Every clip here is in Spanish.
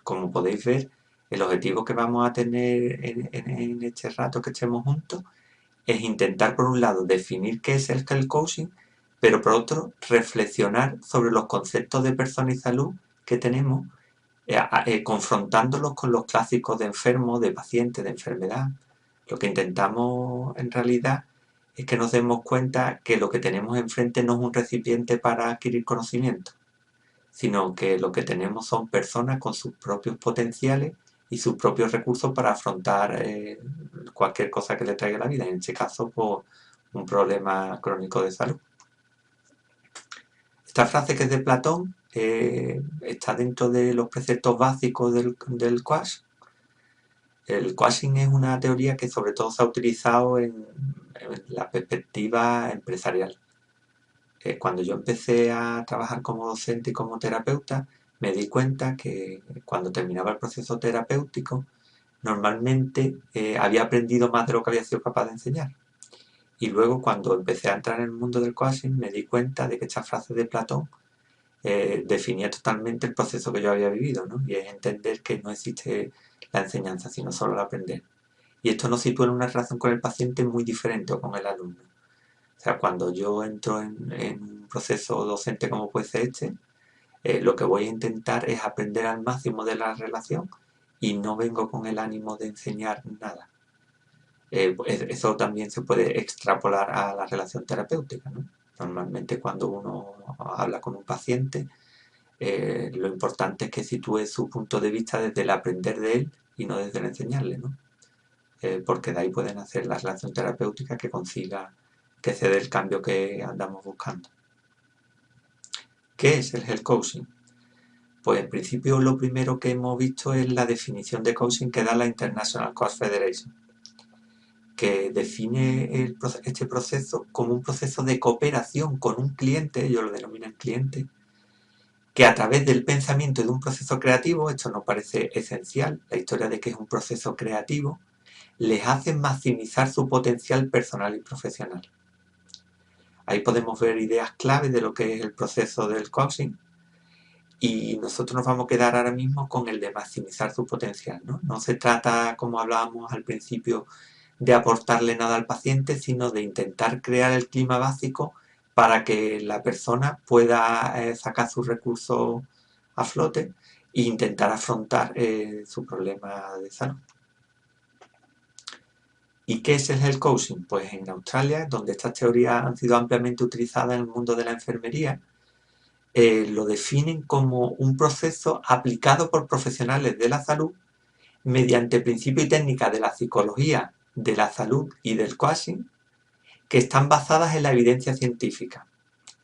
como podéis ver, el objetivo que vamos a tener en este rato que estemos juntos es intentar, por un lado, definir qué es el health coaching, pero por otro, reflexionar sobre los conceptos de persona y salud que tenemos, confrontándolos con los clásicos de enfermo, de paciente, de enfermedad. Lo que intentamos en realidad es que nos demos cuenta que lo que tenemos enfrente no es un recipiente para adquirir conocimiento, sino que lo que tenemos son personas con sus propios potenciales y sus propios recursos para afrontar cualquier cosa que le traiga la vida, en este caso, pues, un problema crónico de salud. Esta frase, que es de Platón, está dentro de los preceptos básicos del coaching. El coaching es una teoría que sobre todo se ha utilizado en la perspectiva empresarial. Cuando yo empecé a trabajar como docente y como terapeuta, me di cuenta que cuando terminaba el proceso terapéutico, normalmente había aprendido más de lo que había sido capaz de enseñar. Y luego, cuando empecé a entrar en el mundo del coaching, me di cuenta de que esta frase de Platón definía totalmente el proceso que yo había vivido, ¿no? Y es entender que no existe la enseñanza, sino solo el aprender. Y esto nos sitúa en una relación con el paciente muy diferente o con el alumno. O sea, cuando yo entro en un proceso docente como puede ser este, lo que voy a intentar es aprender al máximo de la relación y no vengo con el ánimo de enseñar nada. Eso también se puede extrapolar a la relación terapéutica, ¿no? Normalmente, cuando uno habla con un paciente, lo importante es que sitúe su punto de vista desde el aprender de él y no desde el enseñarle, ¿no? Porque de ahí pueden hacer la relación terapéutica que consiga que se dé el cambio que andamos buscando. ¿Qué es el health coaching? Pues en principio lo primero que hemos visto es la definición de coaching que da la International Coach Federation, que define este proceso como un proceso de cooperación con un cliente, ellos lo denominan cliente, que a través del pensamiento de un proceso creativo, esto nos parece esencial, la historia de que es un proceso creativo, les hace maximizar su potencial personal y profesional. Ahí podemos ver ideas clave de lo que es el proceso del coaching, y nosotros nos vamos a quedar ahora mismo con el de maximizar su potencial, ¿no? No se trata, como hablábamos al principio, de aportarle nada al paciente, sino de intentar crear el clima básico para que la persona pueda sacar sus recursos a flote e intentar afrontar su problema de salud. ¿Y qué es el health coaching? Pues en Australia, donde estas teorías han sido ampliamente utilizadas en el mundo de la enfermería, lo definen como un proceso aplicado por profesionales de la salud mediante principios y técnicas de la psicología, de la salud y del coaching, que están basadas en la evidencia científica.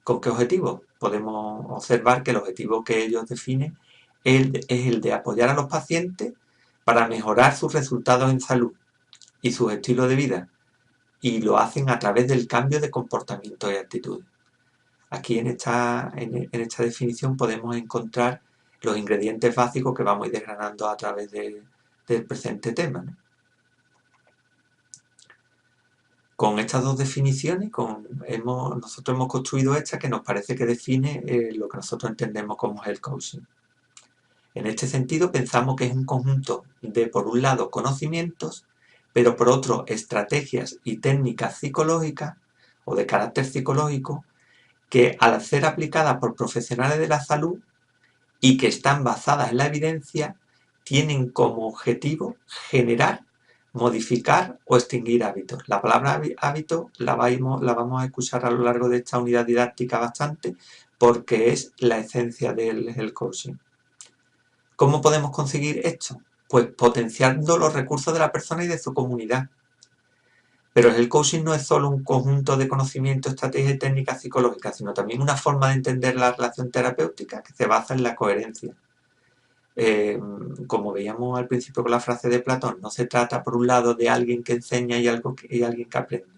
¿Con qué objetivo? Podemos observar que el objetivo que ellos definen es el de apoyar a los pacientes para mejorar sus resultados en salud y sus estilos de vida, y lo hacen a través del cambio de comportamiento y actitudes. Aquí en esta definición podemos encontrar los ingredientes básicos que vamos a ir desgranando a través del presente tema, ¿no? Con estas dos definiciones, nosotros hemos construido esta que nos parece que define lo que nosotros entendemos como health coaching. En este sentido, pensamos que es un conjunto de, por un lado, conocimientos, pero por otro, estrategias y técnicas psicológicas o de carácter psicológico que, al ser aplicadas por profesionales de la salud y que están basadas en la evidencia, tienen como objetivo generar, modificar o extinguir hábitos. La palabra hábito la vamos a escuchar a lo largo de esta unidad didáctica bastante, porque es la esencia del coaching. ¿Cómo podemos conseguir esto? Pues potenciando los recursos de la persona y de su comunidad. Pero el coaching no es solo un conjunto de conocimientos, estrategias y técnicas psicológicas, sino también una forma de entender la relación terapéutica que se basa en la coherencia. Como veíamos al principio con la frase de Platón, no se trata por un lado de alguien que enseña y alguien que aprende,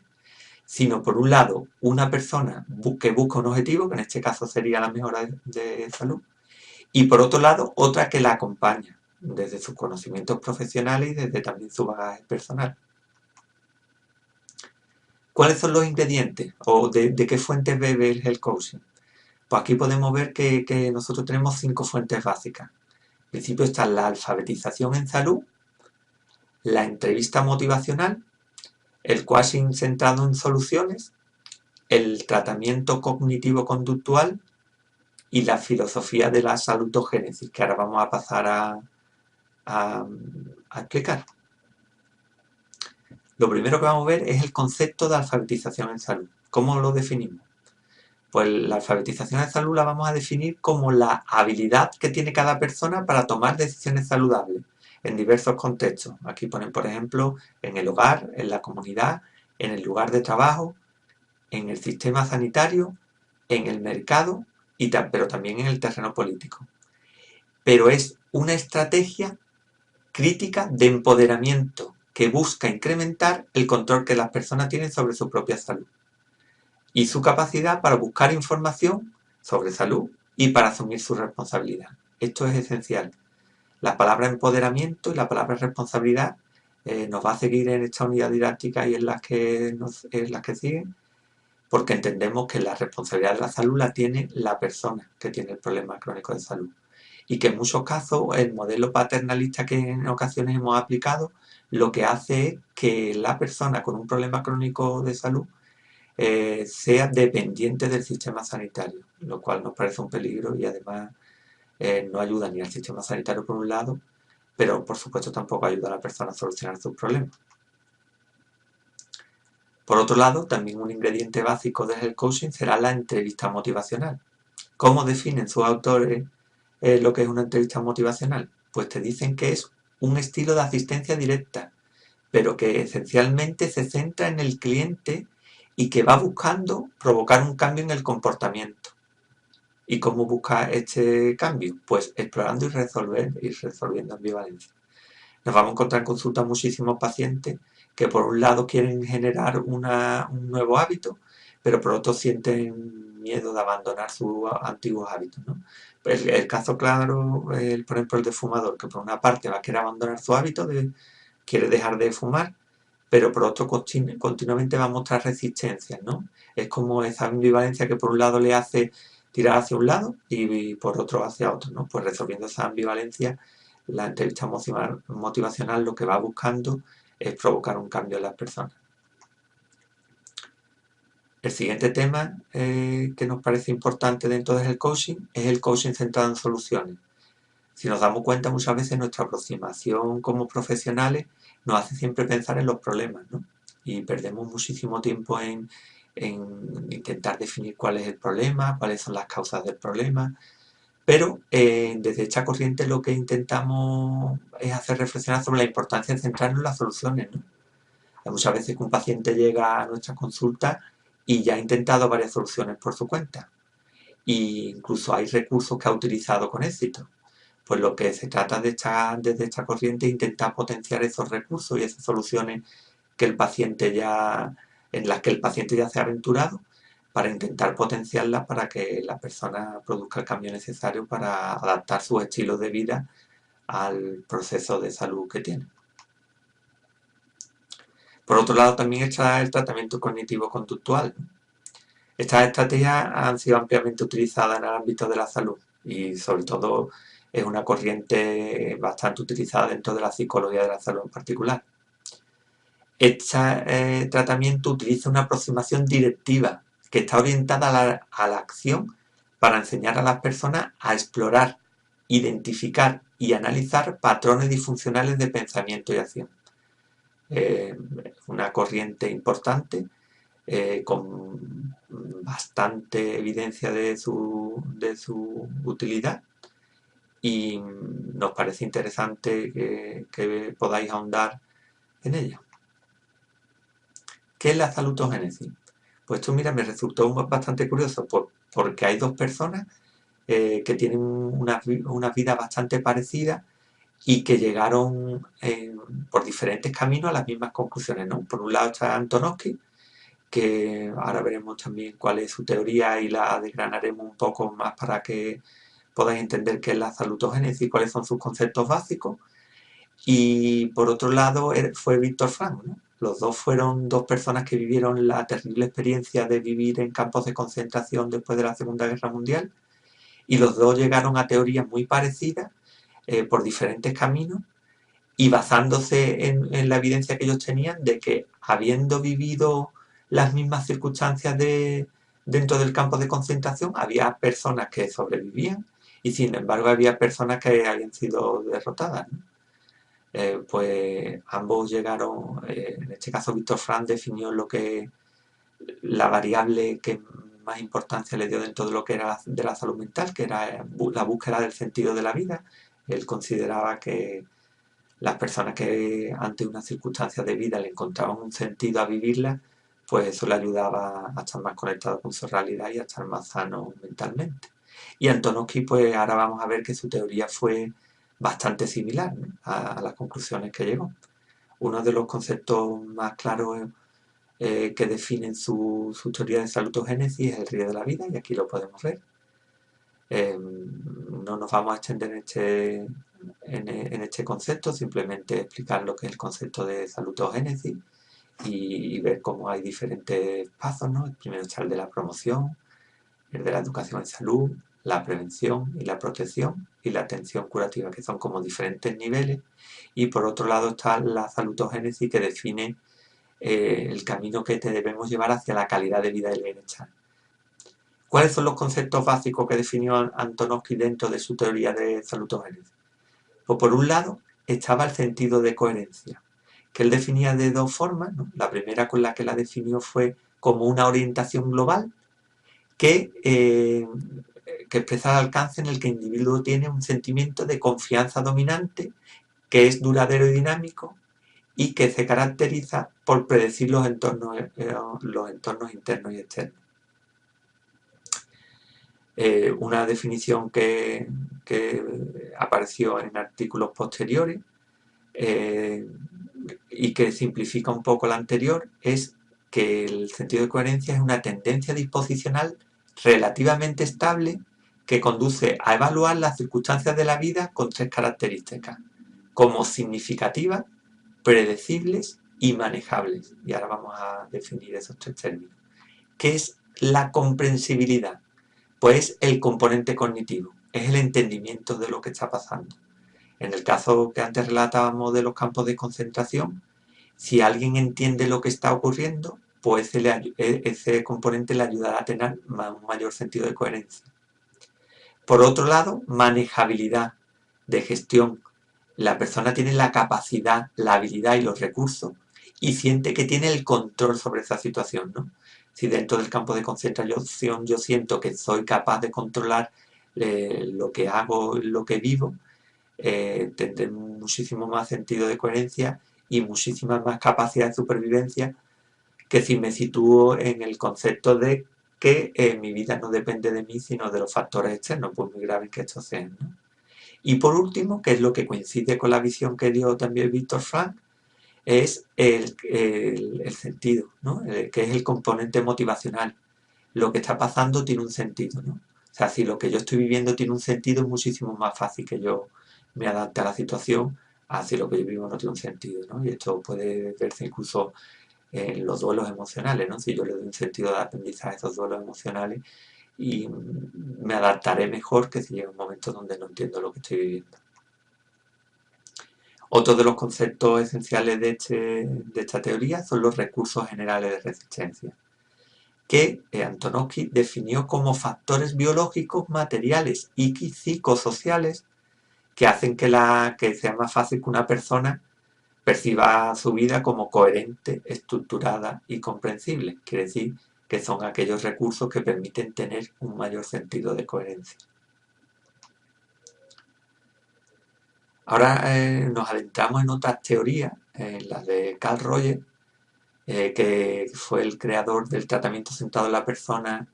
sino por un lado una persona que busca un objetivo, que en este caso sería la mejora de salud, y por otro lado otra que la acompaña desde sus conocimientos profesionales y desde también su bagaje personal. ¿Cuáles son los ingredientes o de qué fuentes bebe el coaching? Pues aquí podemos ver que nosotros tenemos 5 fuentes básicas. principio está la alfabetización en salud, la entrevista motivacional, el coaching centrado en soluciones, el tratamiento cognitivo-conductual y la filosofía de la salutogénesis, que ahora vamos a pasar a explicar. Lo primero que vamos a ver es el concepto de alfabetización en salud. ¿Cómo lo definimos? Pues la alfabetización en salud la vamos a definir como la habilidad que tiene cada persona para tomar decisiones saludables en diversos contextos. Aquí ponen, por ejemplo, en el hogar, en la comunidad, en el lugar de trabajo, en el sistema sanitario, en el mercado, pero también en el terreno político. Pero es una estrategia crítica de empoderamiento que busca incrementar el control que las personas tienen sobre su propia salud y su capacidad para buscar información sobre salud y para asumir su responsabilidad. Esto es esencial. La palabra empoderamiento y la palabra responsabilidad nos va a seguir en esta unidad didáctica y en las que siguen, porque entendemos que la responsabilidad de la salud la tiene la persona que tiene el problema crónico de salud. Y que en muchos casos el modelo paternalista que en ocasiones hemos aplicado lo que hace es que la persona con un problema crónico de salud sea dependiente del sistema sanitario, lo cual nos parece un peligro y además no ayuda ni al sistema sanitario por un lado, pero por supuesto tampoco ayuda a la persona a solucionar sus problemas. Por otro lado, también un ingrediente básico del coaching será la entrevista motivacional. ¿Cómo definen sus autores lo que es una entrevista motivacional? Pues te dicen que es un estilo de asistencia directa, pero que esencialmente se centra en el cliente y que va buscando provocar un cambio en el comportamiento. ¿Y cómo busca este cambio? Pues explorando y resolviendo ambivalencia. Nos vamos a encontrar en consulta muchísimos pacientes que por un lado quieren generar un nuevo hábito, pero por otro sienten miedo de abandonar sus antiguos hábitos, ¿no? El caso claro, por ejemplo, el de fumador, que por una parte va a querer abandonar su hábito, quiere dejar de fumar, pero por otro continuamente va a mostrar resistencias, ¿no? Es como esa ambivalencia que por un lado le hace tirar hacia un lado y por otro hacia otro, ¿no? Pues resolviendo esa ambivalencia, la entrevista motivacional lo que va buscando es provocar un cambio en las personas. El siguiente tema que nos parece importante dentro del coaching es el coaching centrado en soluciones. Si nos damos cuenta, muchas veces nuestra aproximación como profesionales nos hace siempre pensar en los problemas, ¿no? Y perdemos muchísimo tiempo en intentar definir cuál es el problema, cuáles son las causas del problema. Pero desde esta corriente lo que intentamos es hacer reflexionar sobre la importancia de centrarnos en las soluciones, ¿no? Hay muchas veces que un paciente llega a nuestra consulta y ya ha intentado varias soluciones por su cuenta. E incluso hay recursos que ha utilizado con éxito. Pues lo que se trata desde esta corriente es intentar potenciar esos recursos y esas soluciones en las que el paciente ya se ha aventurado, para intentar potenciarlas para que la persona produzca el cambio necesario para adaptar su estilo de vida al proceso de salud que tiene. Por otro lado, también está el tratamiento cognitivo-conductual. Estas estrategias han sido ampliamente utilizadas en el ámbito de la salud y sobre todo es una corriente bastante utilizada dentro de la psicología de la salud en particular. Este tratamiento utiliza una aproximación directiva que está orientada a la acción para enseñar a las personas a explorar, identificar y analizar patrones disfuncionales de pensamiento y acción. Una corriente importante con bastante evidencia de su utilidad y nos parece interesante que podáis ahondar en ella. ¿Qué es la salutogénesis? Pues esto, mira, me resultó bastante curioso porque hay dos personas que tienen una vida bastante parecida y que llegaron por diferentes caminos a las mismas conclusiones, ¿no? Por un lado está Antonovsky, que ahora veremos también cuál es su teoría y la desgranaremos un poco más para que podáis entender qué es la salutogénesis y cuáles son sus conceptos básicos. Y por otro lado fue Víctor Frank, ¿no? Los dos fueron dos personas que vivieron la terrible experiencia de vivir en campos de concentración después de la Segunda Guerra Mundial y los dos llegaron a teorías muy parecidas por diferentes caminos y basándose en la evidencia que ellos tenían de que habiendo vivido las mismas circunstancias dentro del campo de concentración, había personas que sobrevivían y sin embargo había personas que habían sido derrotadas, ¿no? Pues ambos llegaron, en este caso Víctor Frank definió lo que la variable que más importancia le dio dentro de lo que era de la salud mental, que era la búsqueda del sentido de la vida. Él consideraba que las personas que ante una circunstancia de vida le encontraban un sentido a vivirla, pues eso le ayudaba a estar más conectado con su realidad y a estar más sano mentalmente. Y Antonovsky, pues ahora vamos a ver que su teoría fue bastante similar, ¿no?, a las conclusiones que llegó. Uno de los conceptos más claros que definen su teoría de salutogénesis es el río de la vida, y aquí lo podemos ver. No nos vamos a extender en este concepto, simplemente explicar lo que es el concepto de salutogénesis y ver cómo hay diferentes pasos, ¿no? El primero está el de la promoción, el de la educación en salud, la prevención y la protección y la atención curativa, que son como diferentes niveles. Y por otro lado está la salutogénesis, que define el camino que te debemos llevar hacia la calidad de vida y el bienestar. ¿Cuáles son los conceptos básicos que definió Antonovsky dentro de su teoría de salutogénesis? Pues por un lado estaba el sentido de coherencia, que él definía de dos formas, ¿no? La primera, con la que la definió, fue como una orientación global que expresa el alcance en el que el individuo tiene un sentimiento de confianza dominante, que es duradero y dinámico, y que se caracteriza por predecir los entornos internos y externos. Una definición que apareció en artículos posteriores y que simplifica un poco la anterior es que el sentido de coherencia es una tendencia disposicional relativamente estable que conduce a evaluar las circunstancias de la vida con tres características: como significativas, predecibles y manejables. Y ahora vamos a definir esos tres términos. ¿Qué es la comprensibilidad? Pues el componente cognitivo, es el entendimiento de lo que está pasando. En el caso que antes relatábamos de los campos de concentración, si alguien entiende lo que está ocurriendo, pues ese componente le ayudará a tener un mayor sentido de coherencia. Por otro lado, manejabilidad de gestión. La persona tiene la capacidad, la habilidad y los recursos y siente que tiene el control sobre esa situación, ¿no? Si dentro del campo de concentración yo siento que soy capaz de controlar lo que hago, lo que vivo, tendré muchísimo más sentido de coherencia y muchísima más capacidad de supervivencia que si me sitúo en el concepto de que mi vida no depende de mí, sino de los factores externos, por muy graves que estos sean, ¿no? Y por último, que es lo que coincide con la visión que dio también Víctor Frank, es el sentido, ¿no? Que es el componente motivacional. Lo que está pasando tiene un sentido, ¿no? O sea, si lo que yo estoy viviendo tiene un sentido, es muchísimo más fácil que yo me adapte a la situación, a si lo que yo vivo no tiene un sentido, ¿no? Y esto puede verse incluso en los duelos emocionales, ¿no? Si yo le doy un sentido de aprendizaje a esos duelos emocionales, y me adaptaré mejor que si llega un momento donde no entiendo lo que estoy viviendo. Otro de los conceptos esenciales de esta teoría son los recursos generales de resistencia, que Antonovsky definió como factores biológicos, materiales y psicosociales que hacen que sea más fácil que una persona perciba su vida como coherente, estructurada y comprensible. Quiere decir que son aquellos recursos que permiten tener un mayor sentido de coherencia. Ahora nos adentramos en otras teorías, las de Carl Rogers, que fue el creador del tratamiento centrado en la persona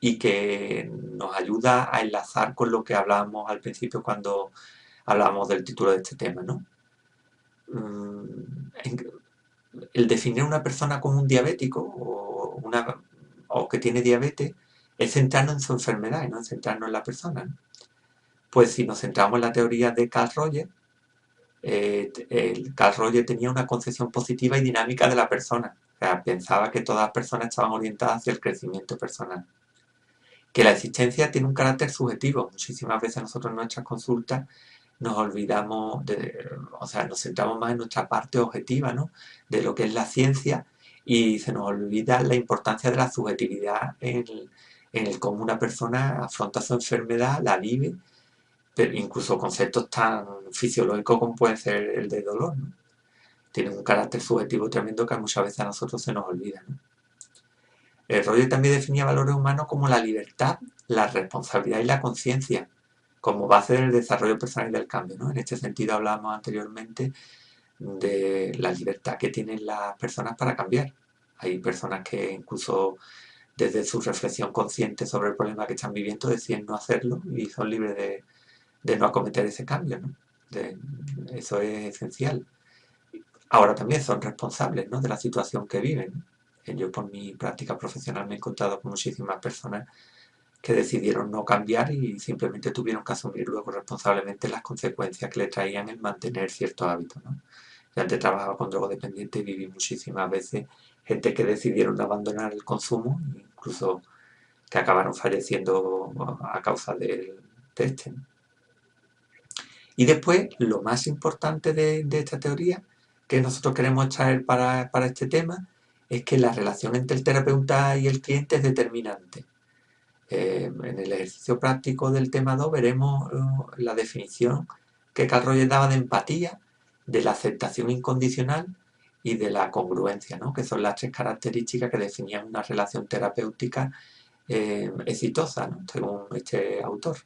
y que nos ayuda a enlazar con lo que hablábamos al principio cuando hablábamos del título de este tema, ¿no? El definir a una persona como un diabético o que tiene diabetes es centrarnos en su enfermedad y no centrarnos en la persona, ¿no? Pues si nos centramos en la teoría de Carl Rogers, Carl Rogers tenía una concepción positiva y dinámica de la persona. O sea, pensaba que todas las personas estaban orientadas hacia el crecimiento personal. que la existencia tiene un carácter subjetivo. Muchísimas veces nosotros en nuestras consultas nos olvidamos, o sea, nos centramos más en nuestra parte objetiva, ¿no? De lo que es la ciencia y se nos olvida la importancia de la subjetividad en el cómo una persona afronta su enfermedad, la vive, pero incluso conceptos tan fisiológicos como puede ser el de dolor, ¿no? Tienen un carácter subjetivo tremendo que muchas veces a nosotros se nos olvida, ¿no? Roger también definía valores humanos como la libertad, la responsabilidad y la conciencia como base del desarrollo personal y del cambio, ¿no? En este sentido hablábamos anteriormente de la libertad que tienen las personas para cambiar. Hay personas que incluso desde su reflexión consciente sobre el problema que están viviendo deciden no hacerlo y son libres de no acometer ese cambio, ¿no? Eso es esencial. Ahora también son responsables, ¿no? De la situación que viven. Yo por mi práctica profesional me he encontrado con muchísimas personas que decidieron no cambiar y simplemente tuvieron que asumir luego responsablemente las consecuencias que le traían el mantener ciertos hábitos, ¿no? Yo antes trabajaba con drogodependientes y viví muchísimas veces gente que decidieron abandonar el consumo, incluso que acabaron falleciendo a causa de este, ¿no? Y después, lo más importante de esta teoría que nosotros queremos traer para este tema es que la relación entre el terapeuta y el cliente es determinante. En el ejercicio práctico del tema 2 veremos la definición que Carl Rogers daba de empatía, de la aceptación incondicional y de la congruencia, ¿no? Que son las tres características que definían una relación terapéutica exitosa, ¿no? Según este autor.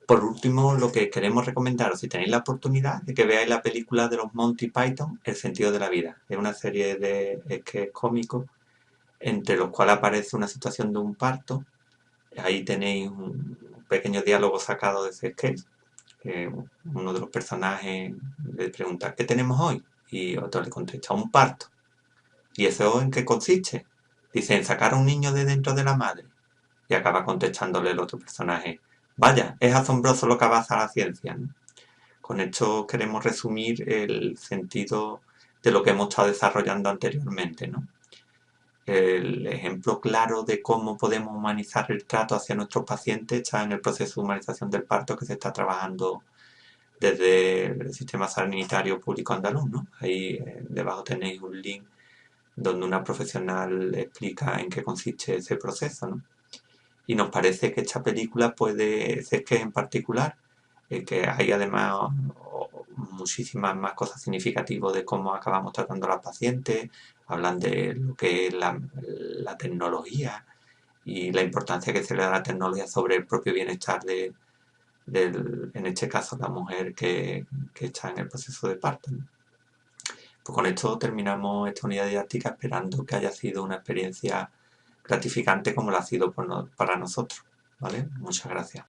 Por último, lo que queremos recomendaros, si tenéis la oportunidad, de que veáis la película de los Monty Python, El sentido de la vida. Es una serie de sketches cómicos entre los cuales aparece una situación de un parto. Ahí tenéis un pequeño diálogo sacado de ese sketch. Uno de los personajes le pregunta, ¿qué tenemos hoy? Y otro le contesta, un parto. ¿Y eso en qué consiste? Dice, en sacar a un niño de dentro de la madre. Y acaba contestándole el otro personaje, vaya, es asombroso lo que avanza la ciencia, ¿no? Con esto queremos resumir el sentido de lo que hemos estado desarrollando anteriormente, ¿no? El ejemplo claro de cómo podemos humanizar el trato hacia nuestros pacientes está en el proceso de humanización del parto que se está trabajando desde el sistema sanitario público andaluz, ¿no? Ahí debajo tenéis un link donde una profesional explica en qué consiste ese proceso, ¿no? Y nos parece que esta película puede ser que en particular, que hay además muchísimas más cosas significativas de cómo acabamos tratando a los pacientes, hablan de lo que es la tecnología y la importancia que se le da a la tecnología sobre el propio bienestar en este caso, la mujer que está en el proceso de parto, ¿no? Pues con esto terminamos esta unidad didáctica esperando que haya sido una experiencia gratificante como lo ha sido para nosotros, ¿vale? Muchas gracias.